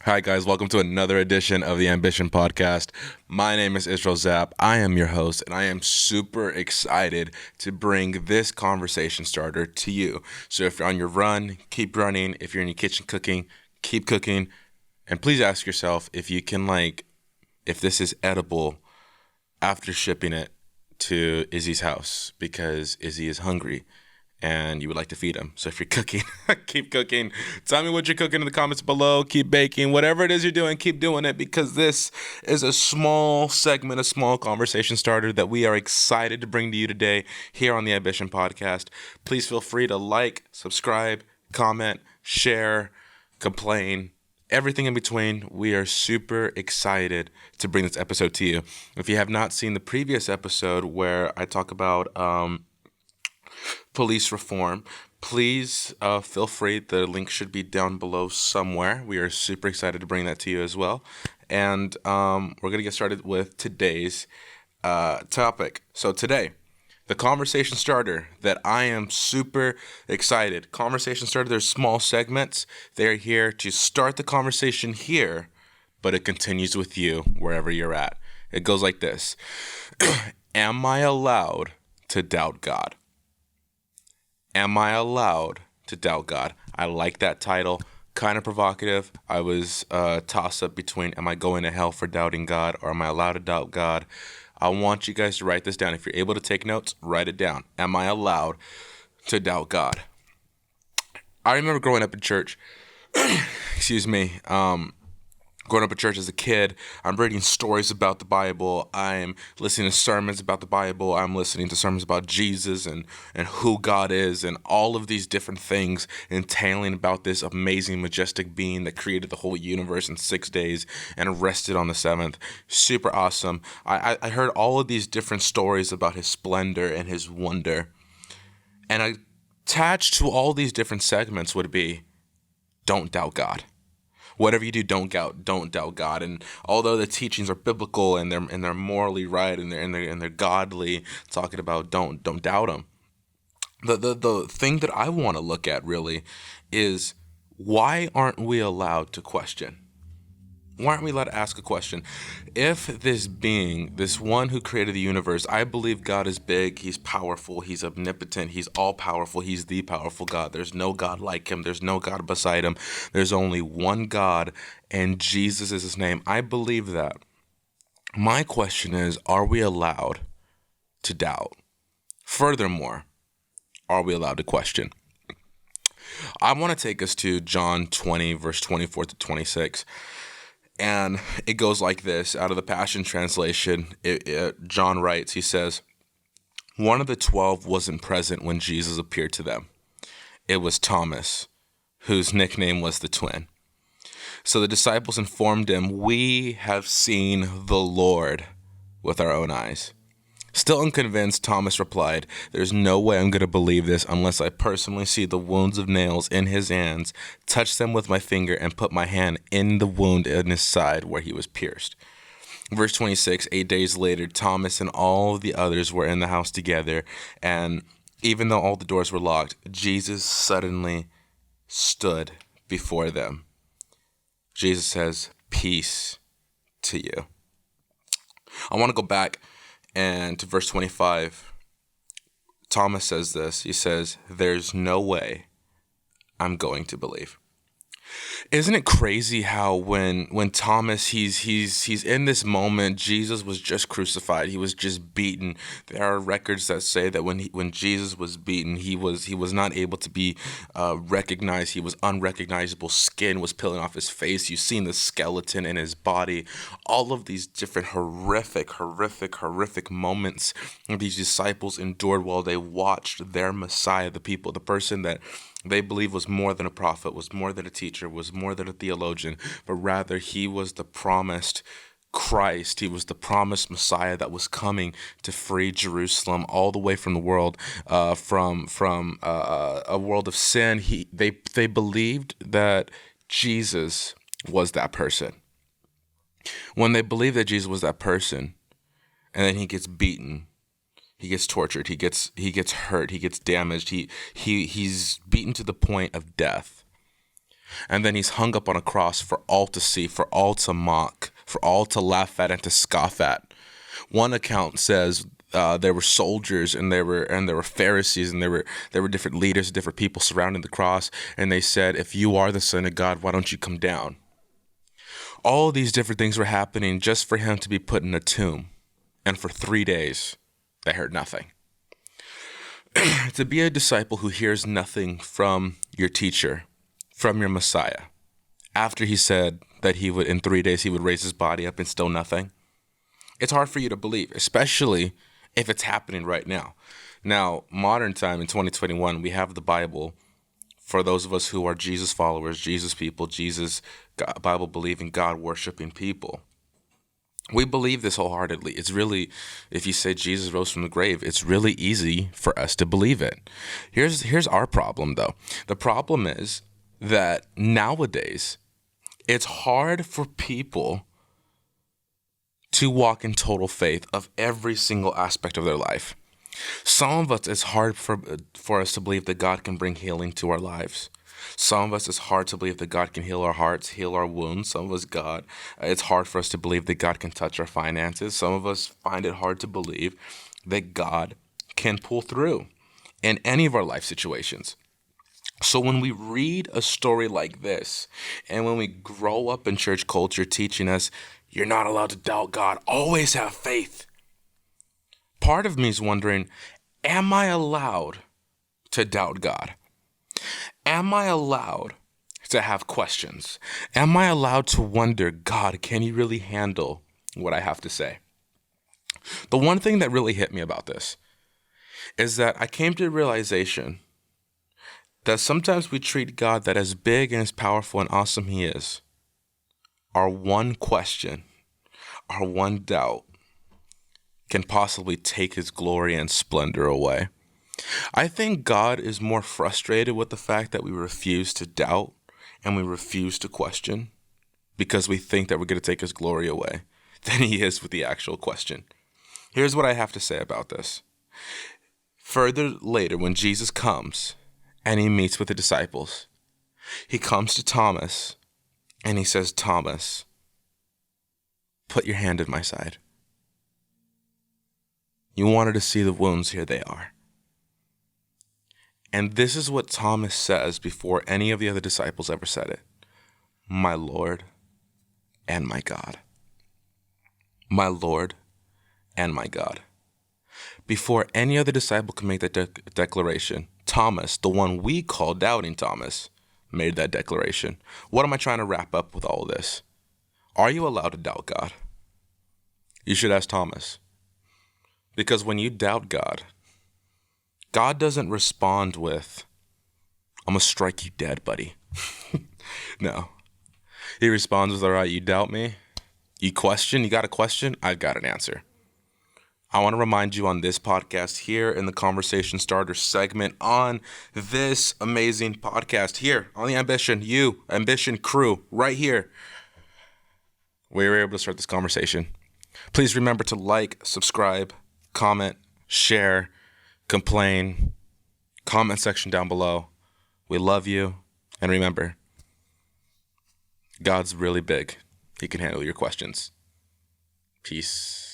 Hi, guys. Welcome to another edition of the Ambition Podcast. My name is Israel Zapp. I am your host, and I am super excited to bring this conversation starter to you. So if you're on your run, keep running. If you're in your kitchen cooking, keep cooking. And please ask yourself if you can, if this is edible after shipping it to Izzy's house, because Izzy is hungry and you would like to feed him. So if you're cooking, keep cooking. Tell me what you're cooking in the comments below. Keep baking. Whatever it is you're doing, keep doing it, because this is a small segment, a small conversation starter that we are excited to bring to you today here on the Ambition Podcast. Please feel free to like, subscribe, comment, share, complain, everything in between. We are super excited to bring this episode to you. If you have not seen the previous episode where I talk about police reform, please feel free. The link should be down below somewhere. We are super excited to bring that to you as well. And we're going to get started with today's topic. So today, the conversation starter that I am super excited. Conversation starter, there's small segments. They're here to start the conversation here, but it continues with you wherever you're at. It goes like this. Am I allowed to doubt God? Am I allowed to doubt God? I like that title. Kind of provocative. I was toss-up between am I going to hell for doubting God or am I allowed to doubt God? I want you guys to write this down. If you're able to take notes, write it down. Am I allowed to doubt God? I remember growing up in church. Excuse me. Growing up in church as a kid, I'm reading stories about the Bible. I'm listening to sermons about the Bible. I'm listening to sermons about Jesus and who God is and all of these different things entailing about this amazing, majestic being that created the whole universe in 6 days and rested on the seventh. Super awesome. I heard all of these different stories about his splendor and his wonder. And attached to all these different segments would be, don't doubt God. Whatever you do, don't doubt God. And although the teachings are biblical and they're morally right and they're godly, talking about don't doubt Him. The thing that I want to look at really is, why aren't we allowed to question? Why aren't we allowed to ask a question? If this being, this one who created the universe, I believe God is big, He's powerful, He's omnipotent, He's all-powerful, He's the powerful God. There's no God like Him. There's no God beside Him. There's only one God, and Jesus is His name. I believe that. My question is, are we allowed to doubt? Furthermore, are we allowed to question? I want to take us to John 20, verse 24 to 26. And it goes like this, out of the Passion Translation. John writes, he says, one of the 12 wasn't present when Jesus appeared to them. It was Thomas, whose nickname was the twin. So the disciples informed him, we have seen the Lord with our own eyes. Still unconvinced, Thomas replied, there's no way I'm going to believe this unless I personally see the wounds of nails in his hands, touch them with my finger, and put my hand in the wound in his side where he was pierced. Verse 26, 8 days later, Thomas and all the others were in the house together, and even though all the doors were locked, Jesus suddenly stood before them. Jesus says, peace to you. I want to go back and to verse 25, Thomas says this. He says, there's no way I'm going to believe. Isn't it crazy how when Thomas, he's in this moment, Jesus was just crucified. He was just beaten. There are records that say that when Jesus was beaten, he was not able to be recognized. He was unrecognizable. Skin was peeling off his face. You've seen the skeleton in his body. All of these different horrific moments these disciples endured while they watched their Messiah, the person that they believe was more than a prophet, was more than a teacher, was more than a theologian, but rather he was the promised Christ. He was the promised Messiah that was coming to free Jerusalem all the way from the world, from a world of sin. They believed that Jesus was that person. When they believed that Jesus was that person, and then he gets beaten, he gets tortured, he gets hurt, he gets damaged, he's beaten to the point of death. And then he's hung up on a cross for all to see, for all to mock, for all to laugh at and to scoff at. One account says there were soldiers and there were Pharisees and there were different leaders, different people surrounding the cross, and they said, "If you are the Son of God, why don't you come down?" All these different things were happening just for him to be put in a tomb. And for 3 days, they heard nothing. To be a disciple who hears nothing from your teacher, from your Messiah, after he said that he would, in 3 days, he would raise his body up and still nothing, it's hard for you to believe, especially if it's happening right now. Now, modern time in 2021, we have the Bible for those of us who are Jesus followers, Jesus people, Jesus Bible believing, God worshiping people. We believe this wholeheartedly. It's really, if you say Jesus rose from the grave, it's really easy for us to believe it. Here's our problem, though. The problem is that nowadays, it's hard for people to walk in total faith of every single aspect of their life. Some of us, it's hard for us to believe that God can bring healing to our lives. Some of us, it's hard to believe that God can heal our hearts, heal our wounds. Some of us, it's hard for us to believe that God can touch our finances. Some of us find it hard to believe that God can pull through in any of our life situations. So when we read a story like this, and when we grow up in church culture teaching us, you're not allowed to doubt God, always have faith. Part of me is wondering, am I allowed to doubt God? Am I allowed to have questions? Am I allowed to wonder, God, can you really handle what I have to say? The one thing that really hit me about this is that I came to the realization that sometimes we treat God, that as big and as powerful and awesome he is, our one question, our one doubt can possibly take his glory and splendor away. I think God is more frustrated with the fact that we refuse to doubt and we refuse to question because we think that we're going to take his glory away than he is with the actual question. Here's what I have to say about this. Further later, when Jesus comes and he meets with the disciples, he comes to Thomas and he says, "Thomas, put your hand in my side. You wanted to see the wounds, here they are." And this is what Thomas says before any of the other disciples ever said it. "My Lord and my God." My Lord and my God. Before any other disciple could make that declaration, Thomas, the one we call Doubting Thomas, made that declaration. What am I trying to wrap up with all of this? Are you allowed to doubt God? You should ask Thomas. Because when you doubt God, God doesn't respond with, "I'm going to strike you dead, buddy." No. He responds with, "All right, you doubt me? You got a question? I've got an answer." I want to remind you on this podcast here in the Conversation Starter segment on this amazing podcast here on the Ambition crew right here. We were able to start this conversation. Please remember to like, subscribe, comment, share, complain, comment section down below. We love you. And remember, God's really big. He can handle your questions. Peace.